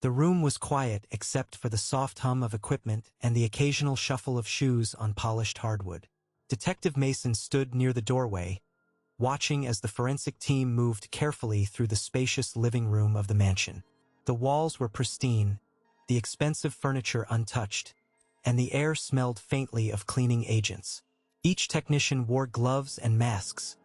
The room was quiet except for the soft hum of equipment and the occasional shuffle of shoes on polished hardwood. Detective Mason stood near the doorway, watching as the forensic team moved carefully through the spacious living room of the mansion. The walls were pristine, the expensive furniture untouched, and the air smelled faintly of cleaning agents. Each technician wore gloves and masks,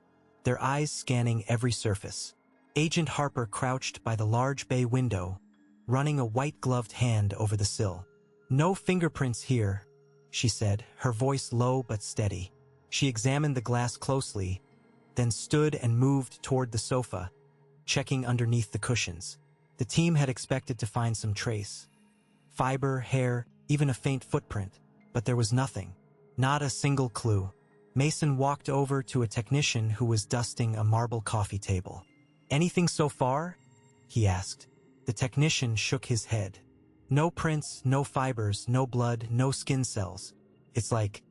their eyes scanning every surface. Agent Harper crouched by the large bay window, running a white-gloved hand over the sill. "No fingerprints here," she said, her voice low but steady. She examined the glass closely, then stood and moved toward the sofa, checking underneath the cushions. The team had expected to find some trace. Fiber, hair, even a faint footprint, but there was nothing. Not a single clue. Mason walked over to a technician who was dusting a marble coffee table. "Anything so far?" he asked. The technician shook his head. "No prints, no fibers, no blood, no skin cells. It's like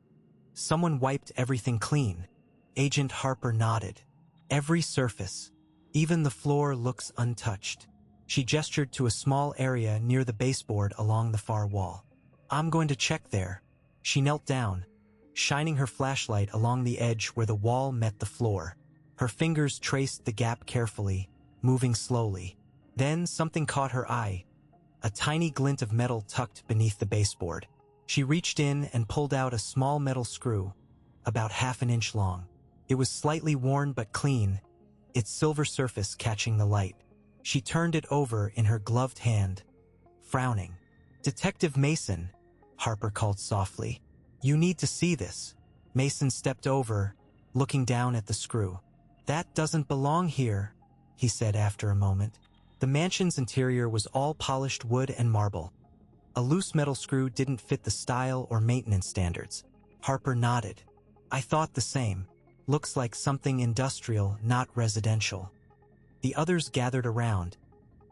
someone wiped everything clean." Agent Harper nodded. "Every surface, even the floor, looks untouched." She gestured to a small area near the baseboard along the far wall. "I'm going to check there." She knelt down, shining her flashlight along the edge where the wall met the floor. Her fingers traced the gap carefully, moving slowly. Then something caught her eye, a tiny glint of metal tucked beneath the baseboard. She reached in and pulled out a small metal screw, about half an inch long. It was slightly worn but clean, its silver surface catching the light. She turned it over in her gloved hand, frowning. "Detective Mason," Harper called softly. "You need to see this." Mason stepped over, looking down at the screw. "That doesn't belong here," he said after a moment. The mansion's interior was all polished wood and marble. A loose metal screw didn't fit the style or maintenance standards. Harper nodded. "I thought the same. Looks like something industrial, not residential." The others gathered around,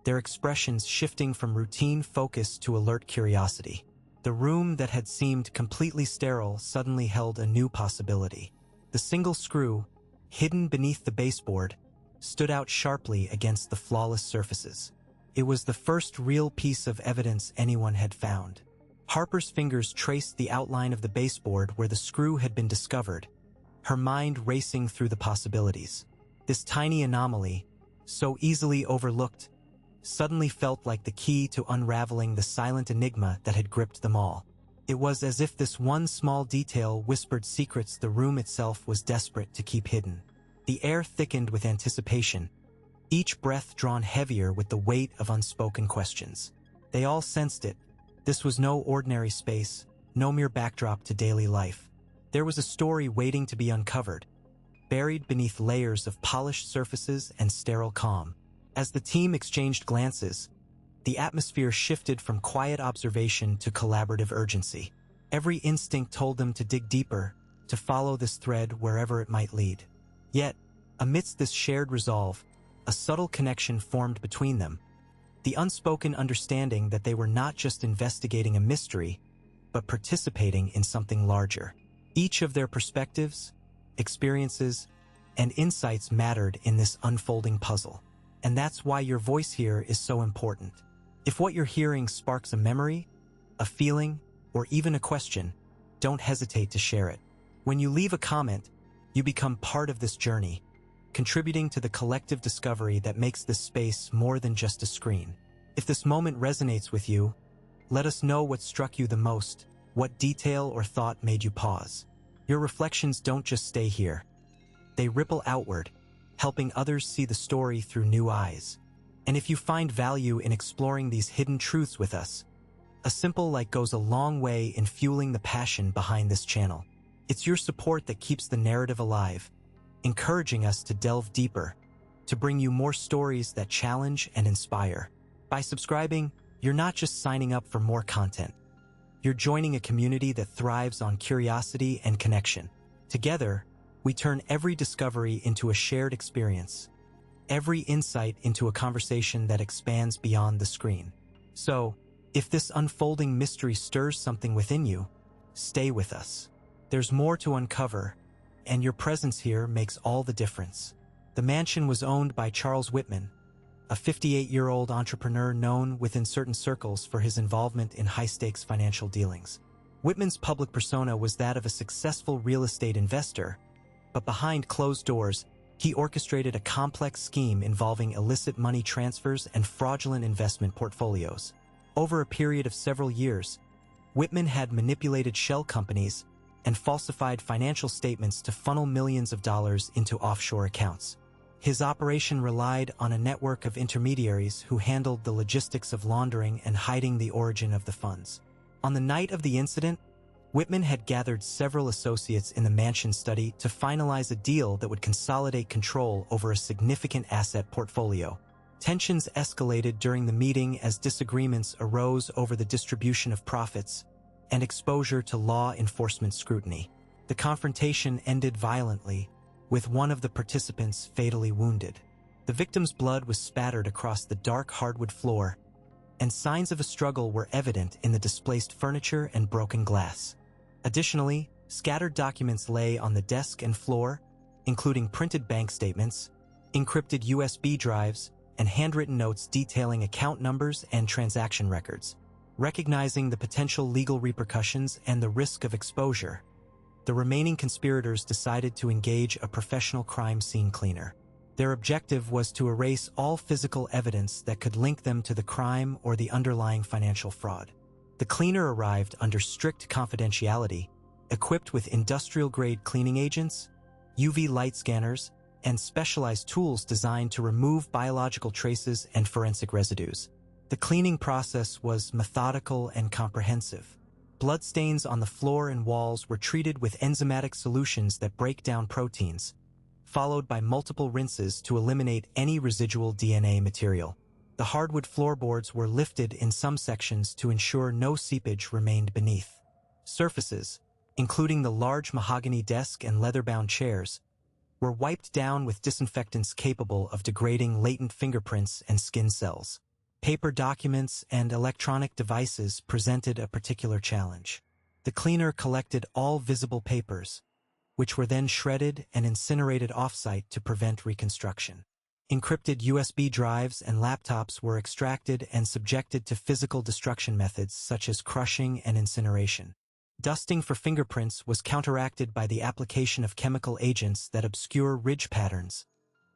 their expressions shifting from routine focus to alert curiosity. The room that had seemed completely sterile suddenly held a new possibility. The single screw, hidden beneath the baseboard, stood out sharply against the flawless surfaces. It was the first real piece of evidence anyone had found. Harper's fingers traced the outline of the baseboard where the screw had been discovered, her mind racing through the possibilities. This tiny anomaly, so easily overlooked, suddenly felt like the key to unraveling the silent enigma that had gripped them all. It was as if this one small detail whispered secrets the room itself was desperate to keep hidden. The air thickened with anticipation, each breath drawn heavier with the weight of unspoken questions. They all sensed it. This was no ordinary space, no mere backdrop to daily life. There was a story waiting to be uncovered, buried beneath layers of polished surfaces and sterile calm. As the team exchanged glances, the atmosphere shifted from quiet observation to collaborative urgency. Every instinct told them to dig deeper, to follow this thread wherever it might lead. Yet, amidst this shared resolve, a subtle connection formed between them, the unspoken understanding that they were not just investigating a mystery, but participating in something larger. Each of their perspectives, experiences, and insights mattered in this unfolding puzzle. And that's why your voice here is so important. If what you're hearing sparks a memory, a feeling, or even a question, don't hesitate to share it. When you leave a comment, you become part of this journey, contributing to the collective discovery that makes this space more than just a screen. If this moment resonates with you, let us know what struck you the most, what detail or thought made you pause. Your reflections don't just stay here. They ripple outward, helping others see the story through new eyes. And if you find value in exploring these hidden truths with us, a simple like goes a long way in fueling the passion behind this channel. It's your support that keeps the narrative alive, encouraging us to delve deeper, to bring you more stories that challenge and inspire. By subscribing, you're not just signing up for more content. You're joining a community that thrives on curiosity and connection. Together, we turn every discovery into a shared experience, every insight into a conversation that expands beyond the screen. So, if this unfolding mystery stirs something within you, stay with us. There's more to uncover, and your presence here makes all the difference. The mansion was owned by Charles Whitman, a 58-year-old entrepreneur known within certain circles for his involvement in high-stakes financial dealings. Whitman's public persona was that of a successful real estate investor, but behind closed doors, he orchestrated a complex scheme involving illicit money transfers and fraudulent investment portfolios. Over a period of several years, Whitman had manipulated shell companies and falsified financial statements to funnel millions of dollars into offshore accounts. His operation relied on a network of intermediaries who handled the logistics of laundering and hiding the origin of the funds. On the night of the incident, Whitman had gathered several associates in the mansion study to finalize a deal that would consolidate control over a significant asset portfolio. Tensions escalated during the meeting as disagreements arose over the distribution of profits and exposure to law enforcement scrutiny. The confrontation ended violently, with one of the participants fatally wounded. The victim's blood was spattered across the dark hardwood floor, and signs of a struggle were evident in the displaced furniture and broken glass. Additionally, scattered documents lay on the desk and floor, including printed bank statements, encrypted USB drives, and handwritten notes detailing account numbers and transaction records. Recognizing the potential legal repercussions and the risk of exposure, the remaining conspirators decided to engage a professional crime scene cleaner. Their objective was to erase all physical evidence that could link them to the crime or the underlying financial fraud. The cleaner arrived under strict confidentiality, equipped with industrial-grade cleaning agents, UV light scanners, and specialized tools designed to remove biological traces and forensic residues. The cleaning process was methodical and comprehensive. Bloodstains on the floor and walls were treated with enzymatic solutions that break down proteins, followed by multiple rinses to eliminate any residual DNA material. The hardwood floorboards were lifted in some sections to ensure no seepage remained beneath. Surfaces, including the large mahogany desk and leather-bound chairs, were wiped down with disinfectants capable of degrading latent fingerprints and skin cells. Paper documents and electronic devices presented a particular challenge. The cleaner collected all visible papers, which were then shredded and incinerated off-site to prevent reconstruction. Encrypted USB drives and laptops were extracted and subjected to physical destruction methods such as crushing and incineration. Dusting for fingerprints was counteracted by the application of chemical agents that obscure ridge patterns,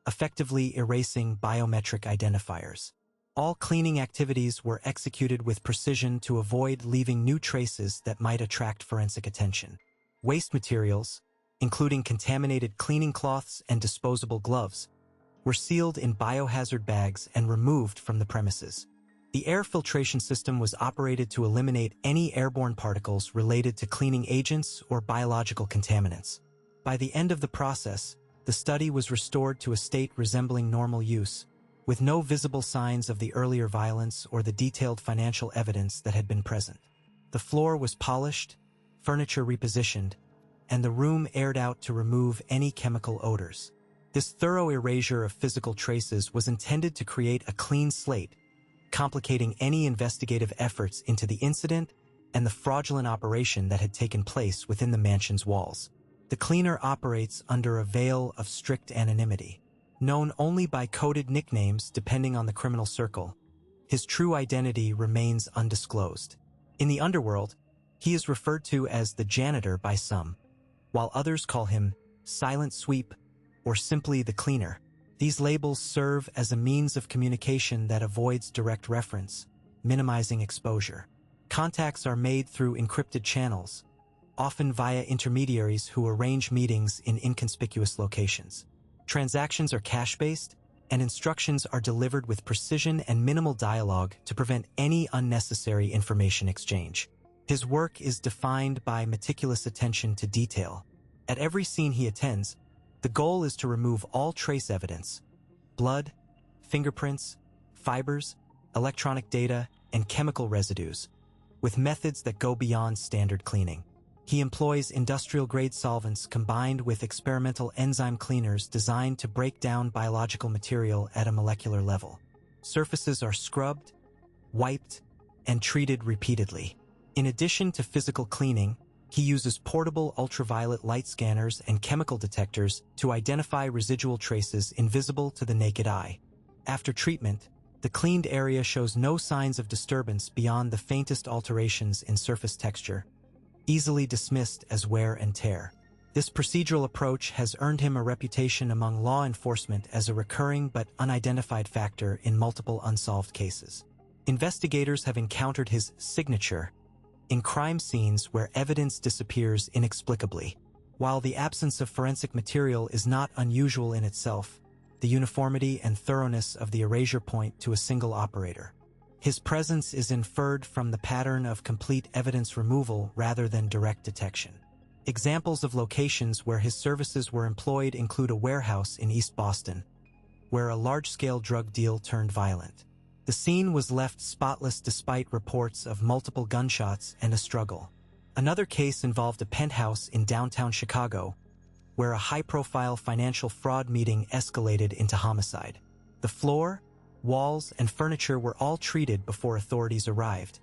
effectively erasing biometric identifiers. All cleaning activities were executed with precision to avoid leaving new traces that might attract forensic attention. Waste materials, including contaminated cleaning cloths and disposable gloves, were sealed in biohazard bags and removed from the premises. The air filtration system was operated to eliminate any airborne particles related to cleaning agents or biological contaminants. By the end of the process, the study was restored to a state resembling normal use, with no visible signs of the earlier violence or the detailed financial evidence that had been present. The floor was polished, furniture repositioned, and the room aired out to remove any chemical odors. This thorough erasure of physical traces was intended to create a clean slate, complicating any investigative efforts into the incident and the fraudulent operation that had taken place within the mansion's walls. The cleaner operates under a veil of strict anonymity. Known only by coded nicknames depending on the criminal circle, his true identity remains undisclosed. In the underworld, he is referred to as the janitor by some, while others call him Silent Sweep or simply the cleaner. These labels serve as a means of communication that avoids direct reference, minimizing exposure. Contacts are made through encrypted channels, often via intermediaries who arrange meetings in inconspicuous locations. Transactions are cash-based, and instructions are delivered with precision and minimal dialogue to prevent any unnecessary information exchange. His work is defined by meticulous attention to detail. At every scene he attends, the goal is to remove all trace evidence: blood, fingerprints, fibers, electronic data, and chemical residues, with methods that go beyond standard cleaning. He employs industrial-grade solvents combined with experimental enzyme cleaners designed to break down biological material at a molecular level. Surfaces are scrubbed, wiped, and treated repeatedly. In addition to physical cleaning, he uses portable ultraviolet light scanners and chemical detectors to identify residual traces invisible to the naked eye. After treatment, The cleaned area shows no signs of disturbance beyond the faintest alterations in surface texture, easily dismissed as wear and tear. This procedural approach has earned him a reputation among law enforcement as a recurring but unidentified factor in multiple unsolved cases. Investigators have encountered his signature in crime scenes where evidence disappears inexplicably. While the absence of forensic material is not unusual in itself, the uniformity and thoroughness of the erasure point to a single operator. His presence is inferred from the pattern of complete evidence removal rather than direct detection. Examples of locations where his services were employed include a warehouse in East Boston, where a large-scale drug deal turned violent. The scene was left spotless despite reports of multiple gunshots and a struggle. Another case involved a penthouse in downtown Chicago, where a high-profile financial fraud meeting escalated into homicide. The floor, walls, and furniture were all treated before authorities arrived,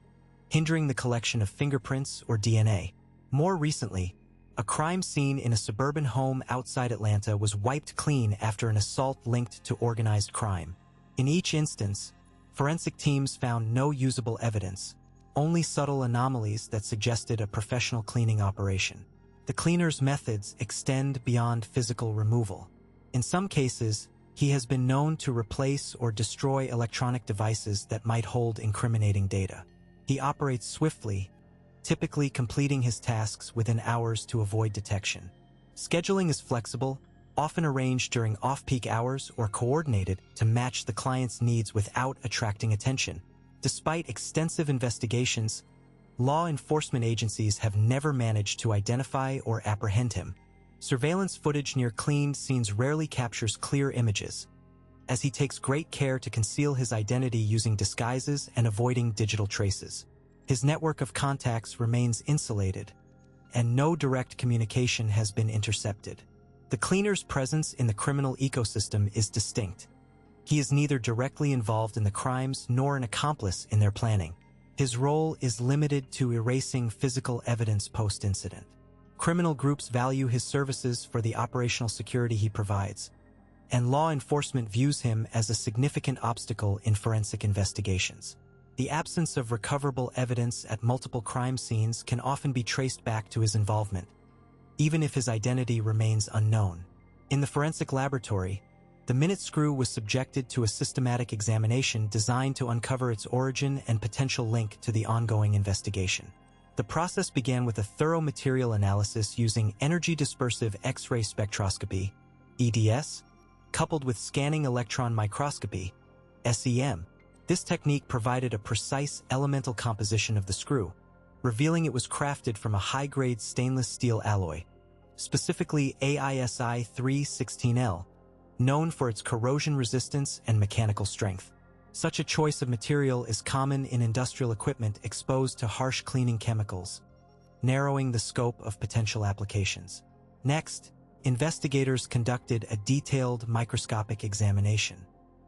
hindering the collection of fingerprints or DNA. More recently, a crime scene in a suburban home outside Atlanta was wiped clean after an assault linked to organized crime. In each instance, forensic teams found no usable evidence, only subtle anomalies that suggested a professional cleaning operation. The cleaner's methods extend beyond physical removal. In some cases, he has been known to replace or destroy electronic devices that might hold incriminating data. He operates swiftly, typically completing his tasks within hours to avoid detection. Scheduling is flexible, often arranged during off-peak hours or coordinated to match the client's needs without attracting attention. Despite extensive investigations, law enforcement agencies have never managed to identify or apprehend him. Surveillance footage near cleaned scenes rarely captures clear images, as he takes great care to conceal his identity using disguises and avoiding digital traces. His network of contacts remains insulated, and no direct communication has been intercepted. The cleaner's presence in the criminal ecosystem is distinct. He is neither directly involved in the crimes nor an accomplice in their planning. His role is limited to erasing physical evidence post-incident. Criminal groups value his services for the operational security he provides, and law enforcement views him as a significant obstacle in forensic investigations. The absence of recoverable evidence at multiple crime scenes can often be traced back to his involvement, even if his identity remains unknown. In the forensic laboratory, the minute screw was subjected to a systematic examination designed to uncover its origin and potential link to the ongoing investigation. The process began with a thorough material analysis using energy-dispersive X-ray spectroscopy, EDS, coupled with scanning electron microscopy, SEM. This technique provided a precise elemental composition of the screw, revealing it was crafted from a high-grade stainless steel alloy, specifically AISI 316L, known for its corrosion resistance and mechanical strength. Such a choice of material is common in industrial equipment exposed to harsh cleaning chemicals, narrowing the scope of potential applications. Next, investigators conducted a detailed microscopic examination.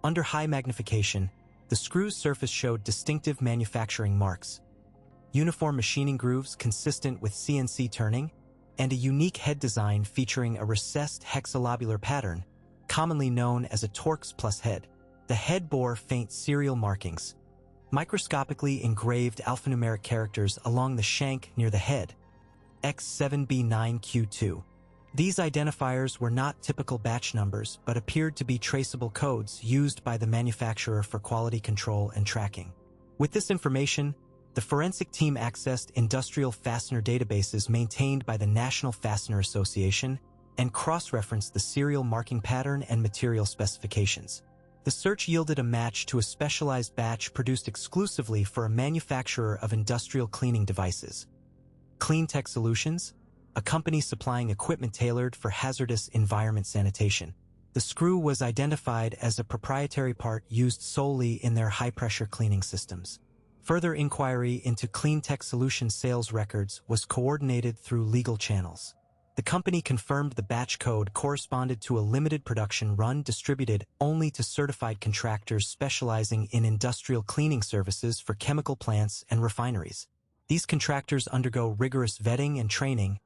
Under high magnification, the screw's surface showed distinctive manufacturing marks, uniform machining grooves consistent with CNC turning, and a unique head design featuring a recessed hexalobular pattern, commonly known as a Torx plus head. The head bore faint serial markings, microscopically engraved alphanumeric characters along the shank near the head, X7B9Q2. These identifiers were not typical batch numbers but appeared to be traceable codes used by the manufacturer for quality control and tracking. With this information, the forensic team accessed industrial fastener databases maintained by the National Fastener Association and cross-referenced the serial marking pattern and material specifications. The search yielded a match to a specialized batch produced exclusively for a manufacturer of industrial cleaning devices, Cleantech Solutions, a company supplying equipment tailored for hazardous environment sanitation. The screw was identified as a proprietary part used solely in their high-pressure cleaning systems. Further inquiry into Cleantech Solutions sales records was coordinated through legal channels. The company confirmed the batch code corresponded to a limited production run distributed only to certified contractors specializing in industrial cleaning services for chemical plants and refineries. These contractors undergo rigorous vetting and training,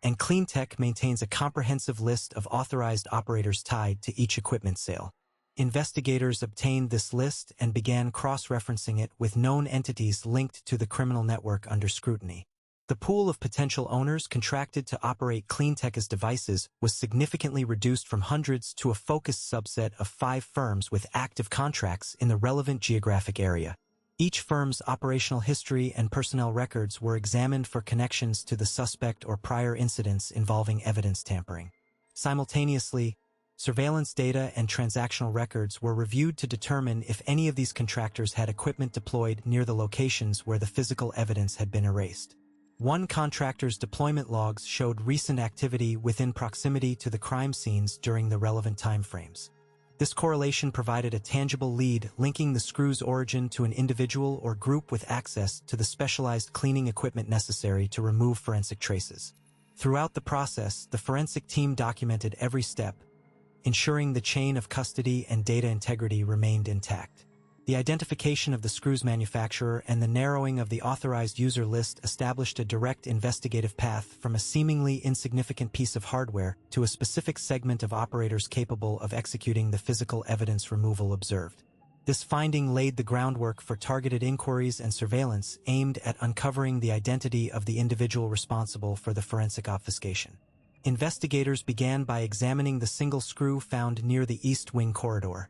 and Cleantech maintains a comprehensive list of authorized operators tied to each equipment sale. Investigators obtained this list and began cross-referencing it with known entities linked to the criminal network under scrutiny. The pool of potential owners contracted to operate cleantech devices was significantly reduced from hundreds to a focused subset of 5 firms with active contracts in the relevant geographic area. Each firm's operational history and personnel records were examined for connections to the suspect or prior incidents involving evidence tampering. Simultaneously, surveillance data and transactional records were reviewed to determine if any of these contractors had equipment deployed near the locations where the physical evidence had been erased. One contractor's deployment logs showed recent activity within proximity to the crime scenes during the relevant timeframes. This correlation provided a tangible lead linking the screw's origin to an individual or group with access to the specialized cleaning equipment necessary to remove forensic traces. Throughout the process, the forensic team documented every step, ensuring the chain of custody and data integrity remained intact. The identification of the screw's manufacturer and the narrowing of the authorized user list established a direct investigative path from a seemingly insignificant piece of hardware to a specific segment of operators capable of executing the physical evidence removal observed. This finding laid the groundwork for targeted inquiries and surveillance aimed at uncovering the identity of the individual responsible for the forensic obfuscation. Investigators began by examining the single screw found near the East Wing corridor,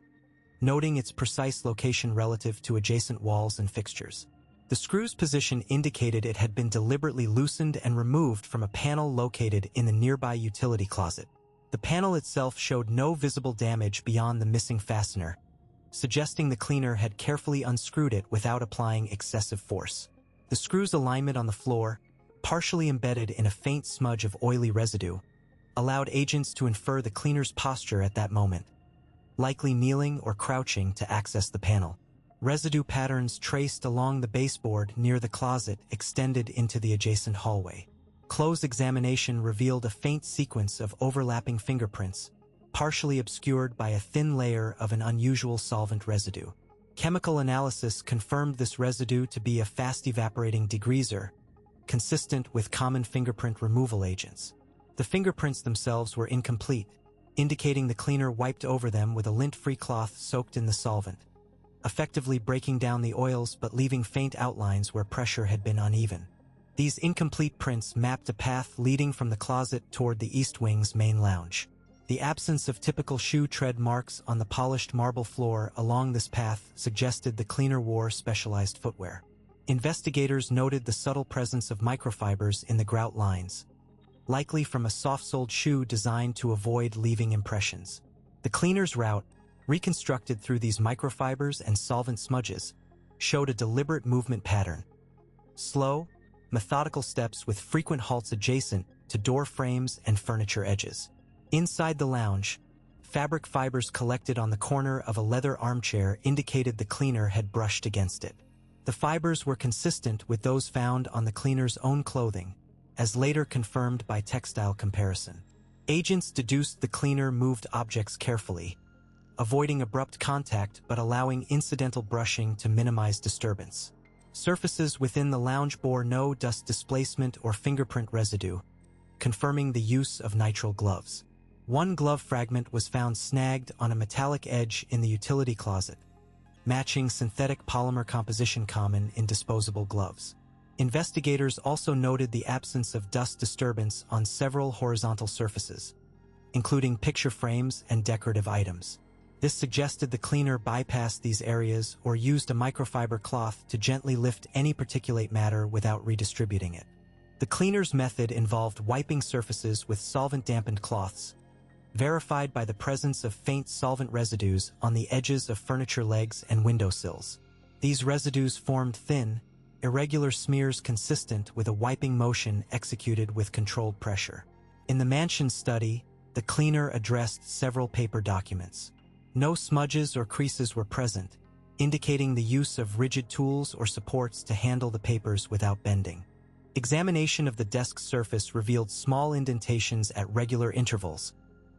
noting its precise location relative to adjacent walls and fixtures. The screw's position indicated it had been deliberately loosened and removed from a panel located in the nearby utility closet. The panel itself showed no visible damage beyond the missing fastener, suggesting the cleaner had carefully unscrewed it without applying excessive force. The screw's alignment on the floor, partially embedded in a faint smudge of oily residue, allowed agents to infer the cleaner's posture at that moment, likely kneeling or crouching to access the panel. Residue patterns traced along the baseboard near the closet extended into the adjacent hallway. Close examination revealed a faint sequence of overlapping fingerprints, partially obscured by a thin layer of an unusual solvent residue. Chemical analysis confirmed this residue to be a fast-evaporating degreaser, consistent with common fingerprint removal agents. The fingerprints themselves were incomplete, indicating the cleaner wiped over them with a lint-free cloth soaked in the solvent, effectively breaking down the oils but leaving faint outlines where pressure had been uneven. These incomplete prints mapped a path leading from the closet toward the East Wing's main lounge. The absence of typical shoe tread marks on the polished marble floor along this path suggested the cleaner wore specialized footwear. Investigators noted the subtle presence of microfibers in the grout lines, likely from a soft-soled shoe designed to avoid leaving impressions. The cleaner's route, reconstructed through these microfibers and solvent smudges, showed a deliberate movement pattern. Slow, methodical steps with frequent halts adjacent to door frames and furniture edges. Inside the lounge, fabric fibers collected on the corner of a leather armchair indicated the cleaner had brushed against it. The fibers were consistent with those found on the cleaner's own clothing, as later confirmed by textile comparison. Agents deduced the cleaner moved objects carefully, avoiding abrupt contact but allowing incidental brushing to minimize disturbance. Surfaces within the lounge bore no dust displacement or fingerprint residue, confirming the use of nitrile gloves. One glove fragment was found snagged on a metallic edge in the utility closet, matching synthetic polymer composition common in disposable gloves. Investigators also noted the absence of dust disturbance on several horizontal surfaces, including picture frames and decorative items. This suggested the cleaner bypassed these areas or used a microfiber cloth to gently lift any particulate matter without redistributing it. The cleaner's method involved wiping surfaces with solvent-dampened cloths, verified by the presence of faint solvent residues on the edges of furniture legs and windowsills. These residues formed thin, irregular smears consistent with a wiping motion executed with controlled pressure. In the mansion study, the cleaner addressed several paper documents. No smudges or creases were present, indicating the use of rigid tools or supports to handle the papers without bending. Examination of the desk surface revealed small indentations at regular intervals,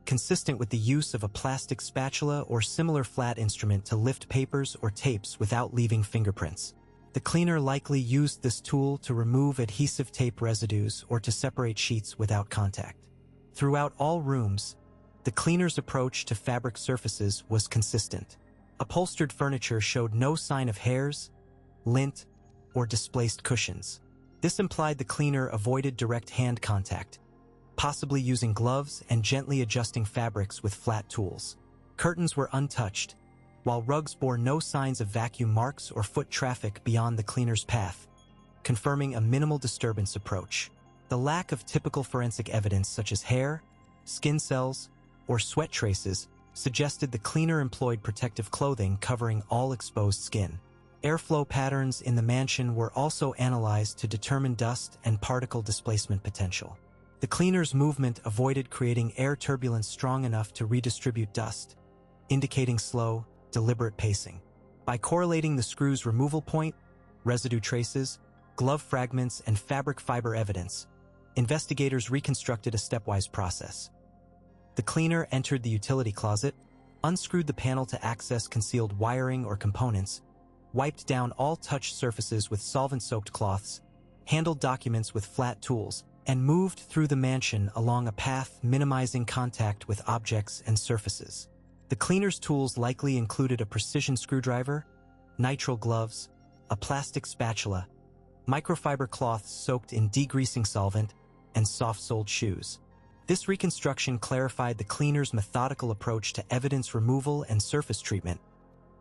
consistent with the use of a plastic spatula or similar flat instrument to lift papers or tapes without leaving fingerprints. The cleaner likely used this tool to remove adhesive tape residues or to separate sheets without contact. Throughout all rooms, The cleaner's approach to fabric surfaces was consistent. Upholstered furniture showed no sign of hairs, lint, or displaced cushions. This implied the cleaner avoided direct hand contact, possibly using gloves and gently adjusting fabrics with flat tools. Curtains were untouched, while rugs bore no signs of vacuum marks or foot traffic beyond the cleaner's path, confirming a minimal disturbance approach. The lack of typical forensic evidence such as hair, skin cells, or sweat traces suggested the cleaner employed protective clothing covering all exposed skin. Airflow patterns in the mansion were also analyzed to determine dust and particle displacement potential. The cleaner's movement avoided creating air turbulence strong enough to redistribute dust, indicating slow, deliberate pacing. By correlating the screw's removal point, residue traces, glove fragments, and fabric fiber evidence, investigators reconstructed a stepwise process. The cleaner entered the utility closet, unscrewed the panel to access concealed wiring or components, wiped down all touched surfaces with solvent-soaked cloths, handled documents with flat tools, and moved through the mansion along a path minimizing contact with objects and surfaces. The cleaner's tools likely included a precision screwdriver, nitrile gloves, a plastic spatula, microfiber cloths soaked in degreasing solvent, and soft-soled shoes. This reconstruction clarified the cleaner's methodical approach to evidence removal and surface treatment,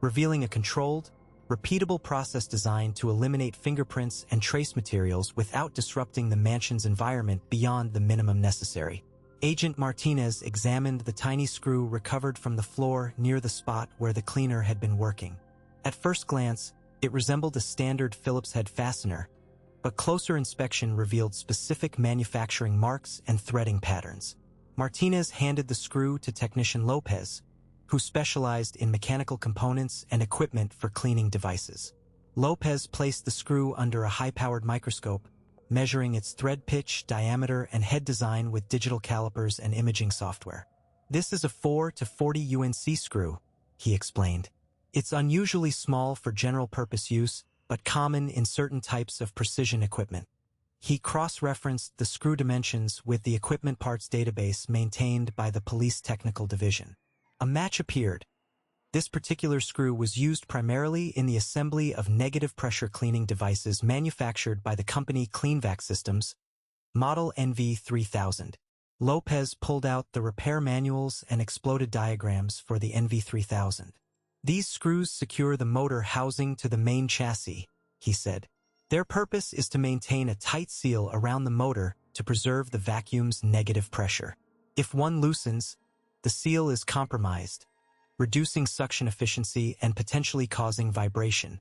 revealing a controlled, repeatable process designed to eliminate fingerprints and trace materials without disrupting the mansion's environment beyond the minimum necessary. Agent Martinez examined the tiny screw recovered from the floor near the spot where the cleaner had been working. At first glance, it resembled a standard Phillips head fastener, but closer inspection revealed specific manufacturing marks and threading patterns. Martinez handed the screw to technician Lopez, who specialized in mechanical components and equipment for cleaning devices. Lopez placed the screw under a high-powered microscope, measuring its thread pitch, diameter, and head design with digital calipers and imaging software. "This is a 4 to 40 UNC screw," he explained. "It's unusually small for general-purpose use, but common in certain types of precision equipment." He cross-referenced the screw dimensions with the equipment parts database maintained by the Police Technical Division. A match appeared. This particular screw was used primarily in the assembly of negative pressure cleaning devices manufactured by the company CleanVac Systems, model NV3000. Lopez pulled out the repair manuals and exploded diagrams for the NV3000. "These screws secure the motor housing to the main chassis," he said. "Their purpose is to maintain a tight seal around the motor to preserve the vacuum's negative pressure. If one loosens, the seal is compromised, reducing suction efficiency and potentially causing vibration."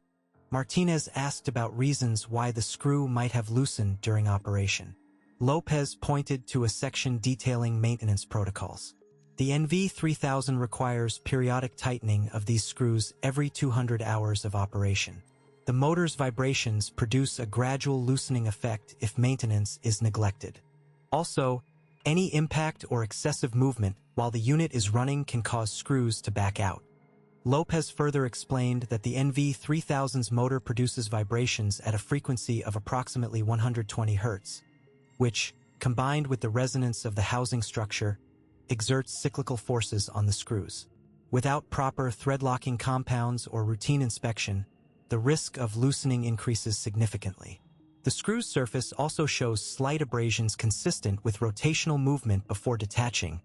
Martinez asked about reasons why the screw might have loosened during operation. Lopez pointed to a section detailing maintenance protocols. The NV3000 requires periodic tightening of these screws every 200 hours of operation. The motor's vibrations produce a gradual loosening effect if maintenance is neglected. Also, any impact or excessive movement while the unit is running can cause screws to back out. Lopez further explained that the NV3000's motor produces vibrations at a frequency of approximately 120 Hz, which, combined with the resonance of the housing structure, exerts cyclical forces on the screws. Without proper thread-locking compounds or routine inspection, the risk of loosening increases significantly. The screw's surface also shows slight abrasions consistent with rotational movement before detaching,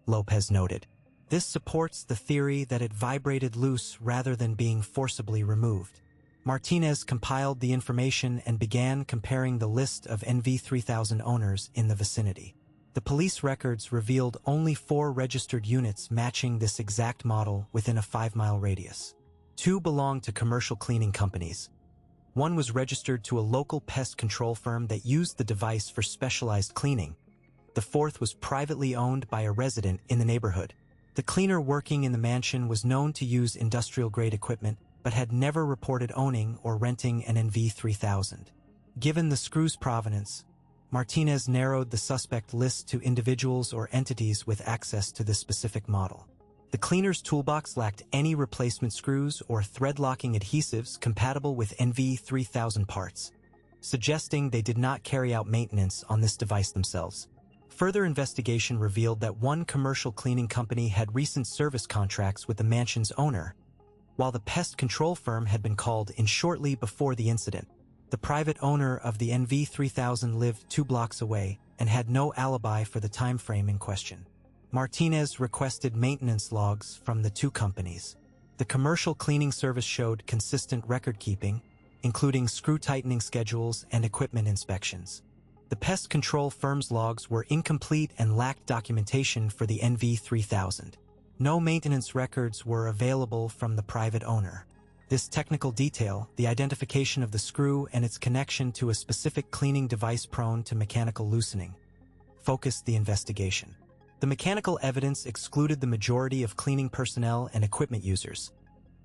Lopez noted. This supports the theory that it vibrated loose rather than being forcibly removed. Martinez compiled the information and began comparing the list of NV3000 owners in the vicinity. The police records revealed only 4 registered units matching this exact model within a 5-mile radius. 2 belonged to commercial cleaning companies. 1 was registered to a local pest control firm that used the device for specialized cleaning. The 4th was privately owned by a resident in the neighborhood. The cleaner working in the mansion was known to use industrial-grade equipment, but had never reported owning or renting an NV3000. Given the screw's provenance, Martinez narrowed the suspect list to individuals or entities with access to this specific model. The cleaner's toolbox lacked any replacement screws or thread-locking adhesives compatible with NV3000 parts, suggesting they did not carry out maintenance on this device themselves. Further investigation revealed that one commercial cleaning company had recent service contracts with the mansion's owner, while the pest control firm had been called in shortly before the incident. The private owner of the NV3000 lived 2 blocks away and had no alibi for the time frame in question. Martinez requested maintenance logs from the 2 companies. The commercial cleaning service showed consistent record-keeping, including screw-tightening schedules and equipment inspections. The pest control firm's logs were incomplete and lacked documentation for the NV3000. No maintenance records were available from the private owner. This technical detail, the identification of the screw and its connection to a specific cleaning device prone to mechanical loosening, focused the investigation. The mechanical evidence excluded the majority of cleaning personnel and equipment users,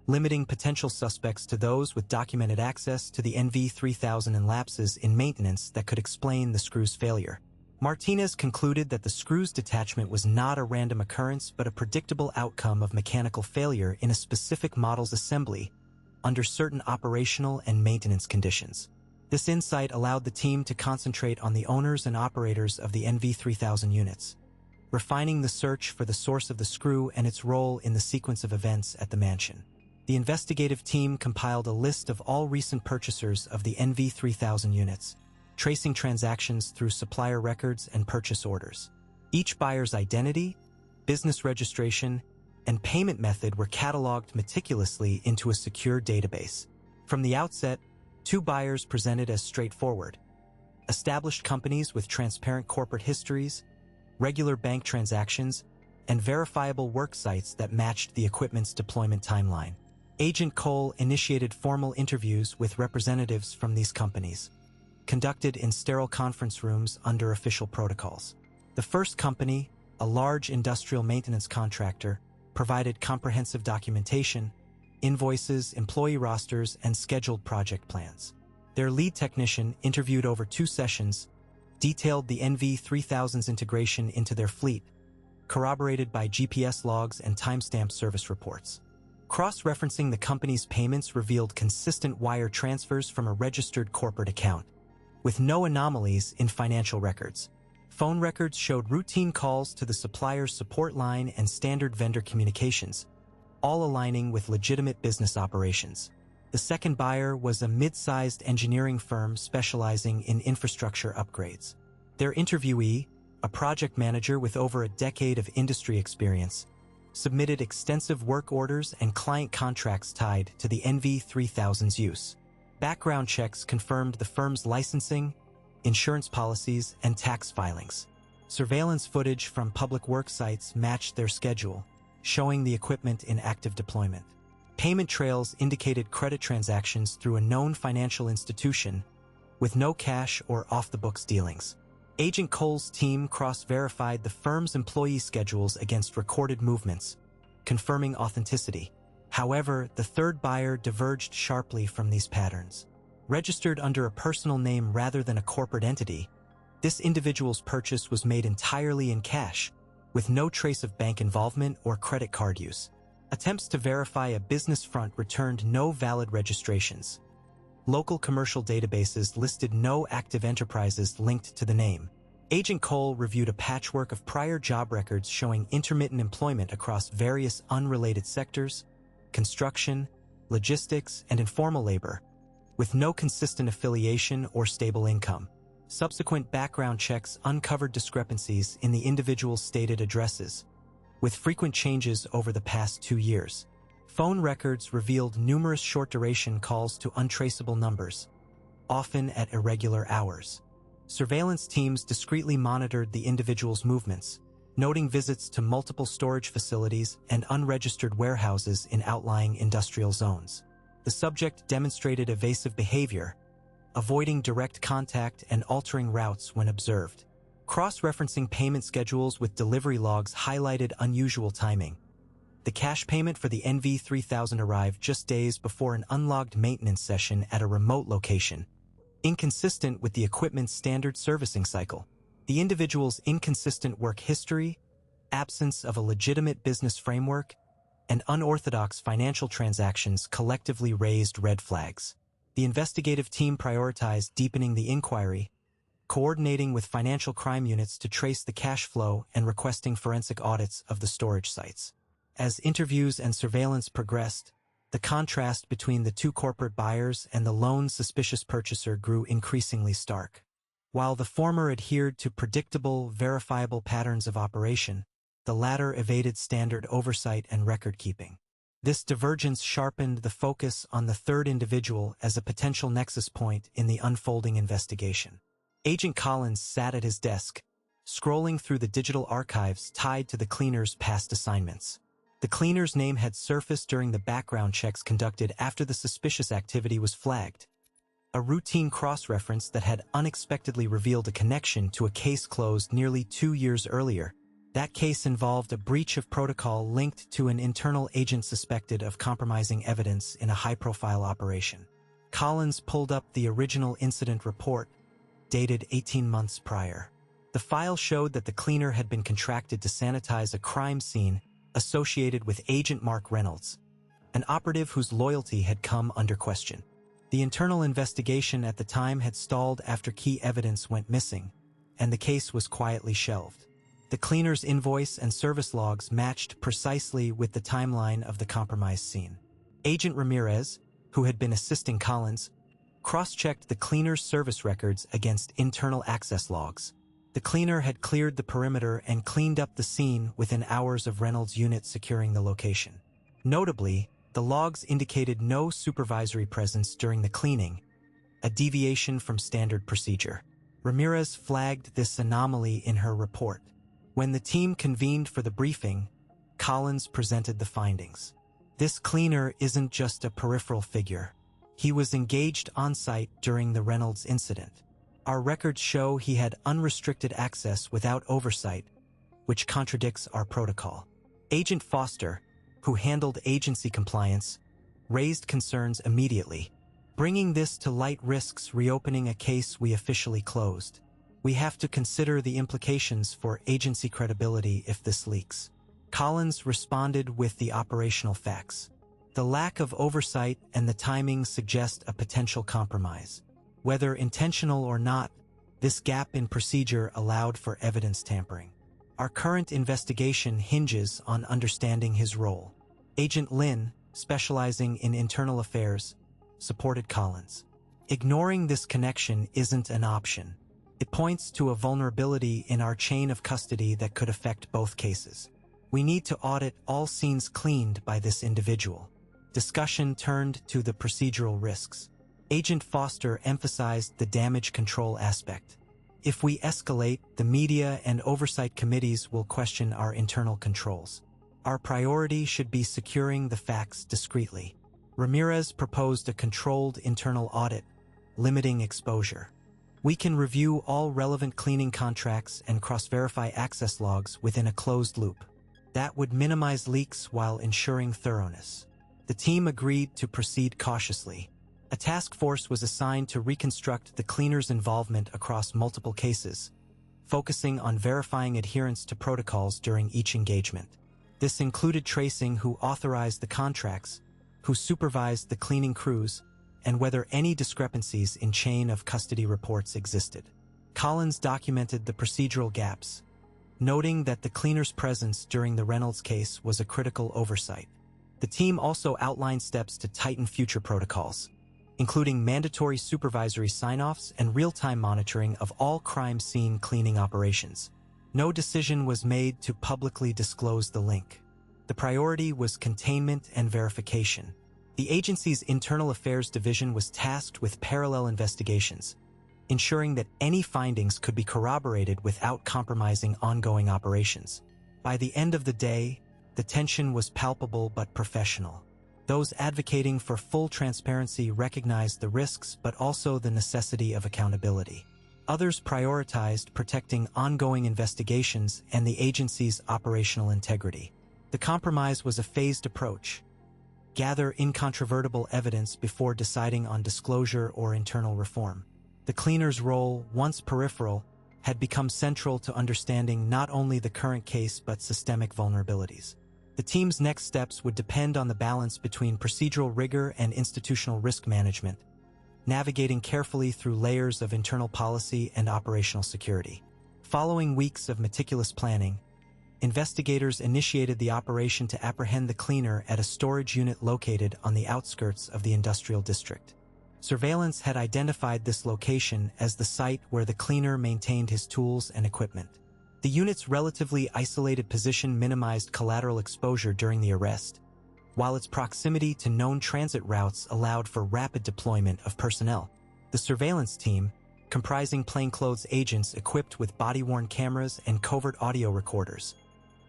limiting potential suspects to those with documented access to the NV3000 and lapses in maintenance that could explain the screw's failure. Martinez concluded that the screw's detachment was not a random occurrence but a predictable outcome of mechanical failure in a specific model's assembly under certain operational and maintenance conditions. This insight allowed the team to concentrate on the owners and operators of the NV3000 units, refining the search for the source of the screw and its role in the sequence of events at the mansion. The investigative team compiled a list of all recent purchasers of the NV3000 units, tracing transactions through supplier records and purchase orders. Each buyer's identity, business registration, and payment method were cataloged meticulously into a secure database. From the outset, 2 buyers presented as straightforward: established companies with transparent corporate histories, regular bank transactions, and verifiable work sites that matched the equipment's deployment timeline. Agent Cole initiated formal interviews with representatives from these companies, conducted in sterile conference rooms under official protocols. The first company, a large industrial maintenance contractor, provided comprehensive documentation, invoices, employee rosters, and scheduled project plans. Their lead technician, interviewed over 2 sessions, detailed the NV3000's integration into their fleet, corroborated by GPS logs and timestamped service reports. Cross-referencing the company's payments revealed consistent wire transfers from a registered corporate account, with no anomalies in financial records. Phone records showed routine calls to the supplier's support line and standard vendor communications, all aligning with legitimate business operations. The second buyer was a mid-sized engineering firm specializing in infrastructure upgrades. Their interviewee, a project manager with over a decade of industry experience, submitted extensive work orders and client contracts tied to the NV3000's use. Background checks confirmed the firm's licensing, insurance policies, and tax filings. Surveillance footage from public work sites matched their schedule, showing the equipment in active deployment. Payment trails indicated credit transactions through a known financial institution, with no cash or off-the-books dealings. Agent Cole's team cross-verified the firm's employee schedules against recorded movements, confirming authenticity. However, the third buyer diverged sharply from these patterns. Registered under a personal name rather than a corporate entity, this individual's purchase was made entirely in cash, with no trace of bank involvement or credit card use. Attempts to verify a business front returned no valid registrations. Local commercial databases listed no active enterprises linked to the name. Agent Cole reviewed a patchwork of prior job records showing intermittent employment across various unrelated sectors, construction, logistics, and informal labor, with no consistent affiliation or stable income. Subsequent background checks uncovered discrepancies in the individual's stated addresses, with frequent changes over the past 2 years. Phone records revealed numerous short-duration calls to untraceable numbers, often at irregular hours. Surveillance teams discreetly monitored the individual's movements, noting visits to multiple storage facilities and unregistered warehouses in outlying industrial zones. The subject demonstrated evasive behavior, avoiding direct contact and altering routes when observed. Cross-referencing payment schedules with delivery logs highlighted unusual timing. The cash payment for the NV3000 arrived just days before an unlogged maintenance session at a remote location, inconsistent with the equipment's standard servicing cycle. The individual's inconsistent work history, absence of a legitimate business framework, and unorthodox financial transactions collectively raised red flags. The investigative team prioritized deepening the inquiry, coordinating with financial crime units to trace the cash flow and requesting forensic audits of the storage sites. As interviews and surveillance progressed, the contrast between the two corporate buyers and the lone suspicious purchaser grew increasingly stark. While the former adhered to predictable, verifiable patterns of operation, the latter evaded standard oversight and record-keeping. This divergence sharpened the focus on the third individual as a potential nexus point in the unfolding investigation. Agent Collins sat at his desk, scrolling through the digital archives tied to the cleaner's past assignments. The cleaner's name had surfaced during the background checks conducted after the suspicious activity was flagged. A routine cross-reference that had unexpectedly revealed a connection to a case closed nearly 2 years earlier. That case involved a breach of protocol linked to an internal agent suspected of compromising evidence in a high-profile operation. Collins pulled up the original incident report, dated 18 months prior. The file showed that the cleaner had been contracted to sanitize a crime scene associated with Agent Mark Reynolds, an operative whose loyalty had come under question. The internal investigation at the time had stalled after key evidence went missing, and the case was quietly shelved. The cleaner's invoice and service logs matched precisely with the timeline of the compromised scene. Agent Ramirez, who had been assisting Collins, cross-checked the cleaner's service records against internal access logs. The cleaner had cleared the perimeter and cleaned up the scene within hours of Reynolds' unit securing the location. Notably, the logs indicated no supervisory presence during the cleaning, a deviation from standard procedure. Ramirez flagged this anomaly in her report. When the team convened for the briefing, Collins presented the findings. This cleaner isn't just a peripheral figure. He was engaged on-site during the Reynolds incident. Our records show he had unrestricted access without oversight, which contradicts our protocol. Agent Foster, who handled agency compliance, raised concerns immediately. Bringing this to light risks reopening a case we officially closed. We have to consider the implications for agency credibility if this leaks. Collins responded with the operational facts. The lack of oversight and the timing suggest a potential compromise. Whether intentional or not, this gap in procedure allowed for evidence tampering. Our current investigation hinges on understanding his role. Agent Lin, specializing in internal affairs, supported Collins. Ignoring this connection isn't an option. It points to a vulnerability in our chain of custody that could affect both cases. We need to audit all scenes cleaned by this individual. Discussion turned to the procedural risks. Agent Foster emphasized the damage control aspect. If we escalate, the media and oversight committees will question our internal controls. Our priority should be securing the facts discreetly. Ramirez proposed a controlled internal audit, limiting exposure. We can review all relevant cleaning contracts and cross-verify access logs within a closed loop. That would minimize leaks while ensuring thoroughness. The team agreed to proceed cautiously. A task force was assigned to reconstruct the cleaner's involvement across multiple cases, focusing on verifying adherence to protocols during each engagement. This included tracing who authorized the contracts, who supervised the cleaning crews, and whether any discrepancies in chain of custody reports existed. Collins documented the procedural gaps, noting that the cleaner's presence during the Reynolds case was a critical oversight. The team also outlined steps to tighten future protocols, including mandatory supervisory sign-offs and real-time monitoring of all crime scene cleaning operations. No decision was made to publicly disclose the link. The priority was containment and verification. The agency's Internal Affairs Division was tasked with parallel investigations, ensuring that any findings could be corroborated without compromising ongoing operations. By the end of the day, the tension was palpable but professional. Those advocating for full transparency recognized the risks but also the necessity of accountability. Others prioritized protecting ongoing investigations and the agency's operational integrity. The compromise was a phased approach. Gather incontrovertible evidence before deciding on disclosure or internal reform. The cleaner's role, once peripheral, had become central to understanding not only the current case but systemic vulnerabilities. The team's next steps would depend on the balance between procedural rigor and institutional risk management, navigating carefully through layers of internal policy and operational security. Following weeks of meticulous planning, investigators initiated the operation to apprehend the cleaner at a storage unit located on the outskirts of the industrial district. Surveillance had identified this location as the site where the cleaner maintained his tools and equipment. The unit's relatively isolated position minimized collateral exposure during the arrest, while its proximity to known transit routes allowed for rapid deployment of personnel. The surveillance team, comprising plainclothes agents equipped with body-worn cameras and covert audio recorders,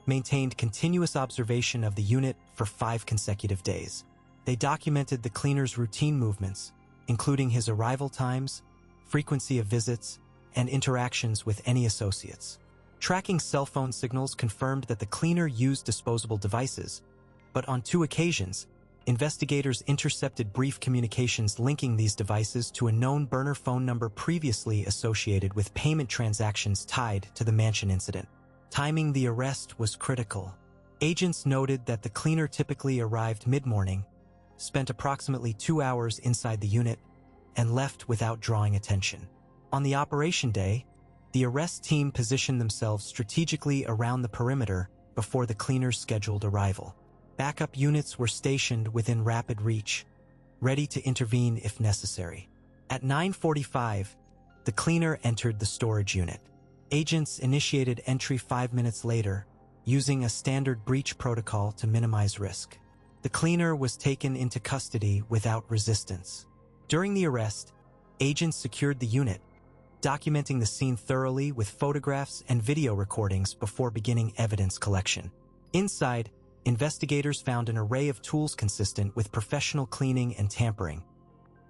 maintained continuous observation of the unit for 5 consecutive days. They documented the cleaner's routine movements, including his arrival times, frequency of visits, and interactions with any associates. Tracking cell phone signals confirmed that the cleaner used disposable devices, but on 2 occasions, investigators intercepted brief communications linking these devices to a known burner phone number previously associated with payment transactions tied to the mansion incident. Timing the arrest was critical. Agents noted that the cleaner typically arrived mid-morning, spent approximately 2 hours inside the unit, and left without drawing attention. On the operation day, the arrest team positioned themselves strategically around the perimeter before the cleaner's scheduled arrival. Backup units were stationed within rapid reach, ready to intervene if necessary. At 9:45, the cleaner entered the storage unit. Agents initiated entry 5 minutes later, using a standard breach protocol to minimize risk. The cleaner was taken into custody without resistance. During the arrest, agents secured the unit, documenting the scene thoroughly with photographs and video recordings before beginning evidence collection. Inside, investigators found an array of tools consistent with professional cleaning and tampering: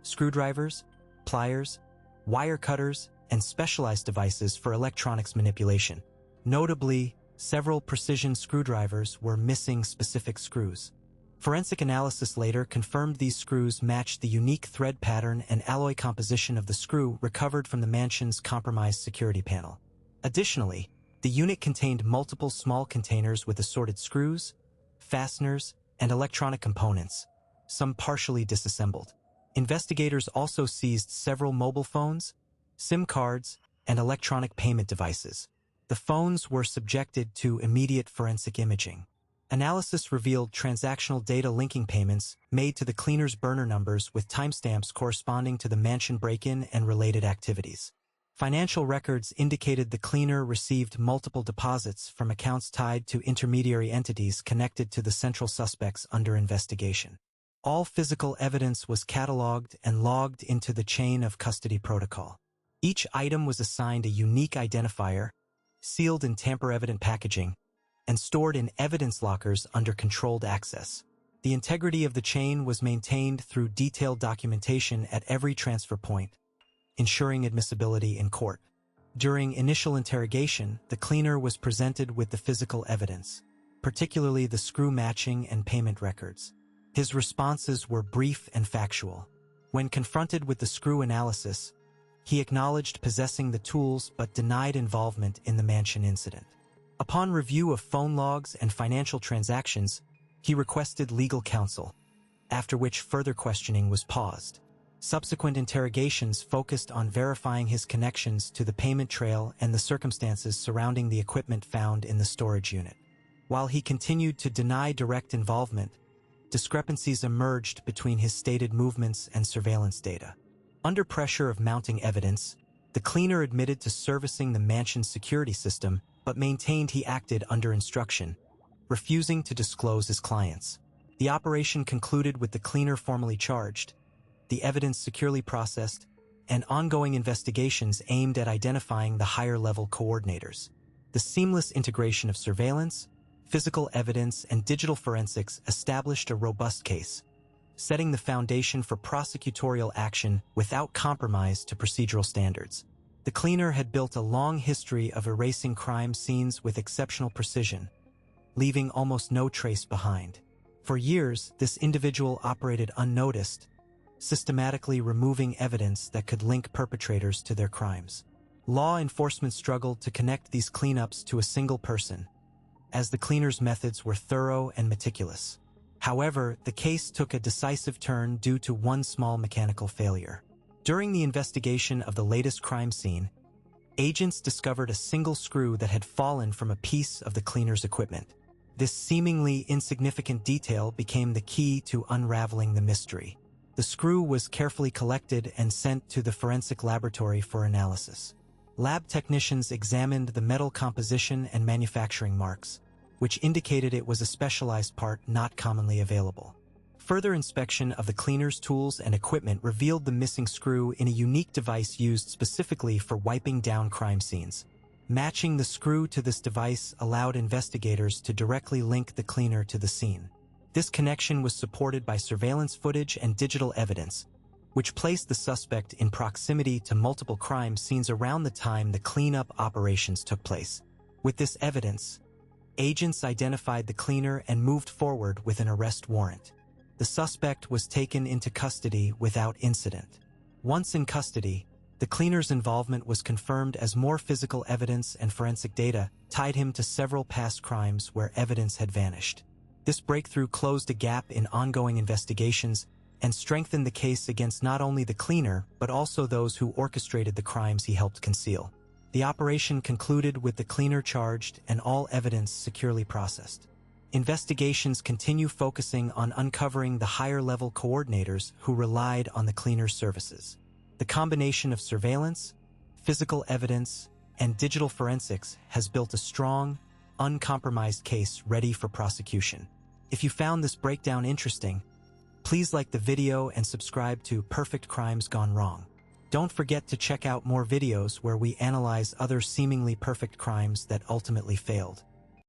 screwdrivers, pliers, wire cutters, and specialized devices for electronics manipulation. Notably, several precision screwdrivers were missing specific screws. Forensic analysis later confirmed these screws matched the unique thread pattern and alloy composition of the screw recovered from the mansion's compromised security panel. Additionally, the unit contained multiple small containers with assorted screws, fasteners, and electronic components, some partially disassembled. Investigators also seized several mobile phones, SIM cards, and electronic payment devices. The phones were subjected to immediate forensic imaging. Analysis revealed transactional data linking payments made to the cleaner's burner numbers with timestamps corresponding to the mansion break-in and related activities. Financial records indicated the cleaner received multiple deposits from accounts tied to intermediary entities connected to the central suspects under investigation. All physical evidence was cataloged and logged into the chain of custody protocol. Each item was assigned a unique identifier, sealed in tamper-evident packaging, and stored in evidence lockers under controlled access. The integrity of the chain was maintained through detailed documentation at every transfer point, ensuring admissibility in court. During initial interrogation, the cleaner was presented with the physical evidence, particularly the screw matching and payment records. His responses were brief and factual. When confronted with the screw analysis, he acknowledged possessing the tools but denied involvement in the mansion incident. Upon review of phone logs and financial transactions, he requested legal counsel, after which further questioning was paused. Subsequent interrogations focused on verifying his connections to the payment trail and the circumstances surrounding the equipment found in the storage unit. While he continued to deny direct involvement, discrepancies emerged between his stated movements and surveillance data. Under pressure of mounting evidence, the cleaner admitted to servicing the mansion's security system but maintained he acted under instruction, refusing to disclose his clients. The operation concluded with the cleaner formally charged, the evidence securely processed, and ongoing investigations aimed at identifying the higher-level coordinators. The seamless integration of surveillance, physical evidence, and digital forensics established a robust case, setting the foundation for prosecutorial action without compromise to procedural standards. The cleaner had built a long history of erasing crime scenes with exceptional precision, leaving almost no trace behind. For years, this individual operated unnoticed, systematically removing evidence that could link perpetrators to their crimes. Law enforcement struggled to connect these cleanups to a single person, as the cleaner's methods were thorough and meticulous. However, the case took a decisive turn due to one small mechanical failure. During the investigation of the latest crime scene, agents discovered a single screw that had fallen from a piece of the cleaner's equipment. This seemingly insignificant detail became the key to unraveling the mystery. The screw was carefully collected and sent to the forensic laboratory for analysis. Lab technicians examined the metal composition and manufacturing marks, which indicated it was a specialized part not commonly available. Further inspection of the cleaner's tools and equipment revealed the missing screw in a unique device used specifically for wiping down crime scenes. Matching the screw to this device allowed investigators to directly link the cleaner to the scene. This connection was supported by surveillance footage and digital evidence, which placed the suspect in proximity to multiple crime scenes around the time the cleanup operations took place. With this evidence, agents identified the cleaner and moved forward with an arrest warrant. The suspect was taken into custody without incident. Once in custody, the cleaner's involvement was confirmed as more physical evidence and forensic data tied him to several past crimes where evidence had vanished. This breakthrough closed a gap in ongoing investigations and strengthened the case against not only the cleaner but also those who orchestrated the crimes he helped conceal. The operation concluded with the cleaner charged and all evidence securely processed. Investigations continue focusing on uncovering the higher-level coordinators who relied on the cleaner's services. The combination of surveillance, physical evidence, and digital forensics has built a strong, uncompromised case ready for prosecution. If you found this breakdown interesting, please like the video and subscribe to Perfect Crimes Gone Wrong. Don't forget to check out more videos where we analyze other seemingly perfect crimes that ultimately failed.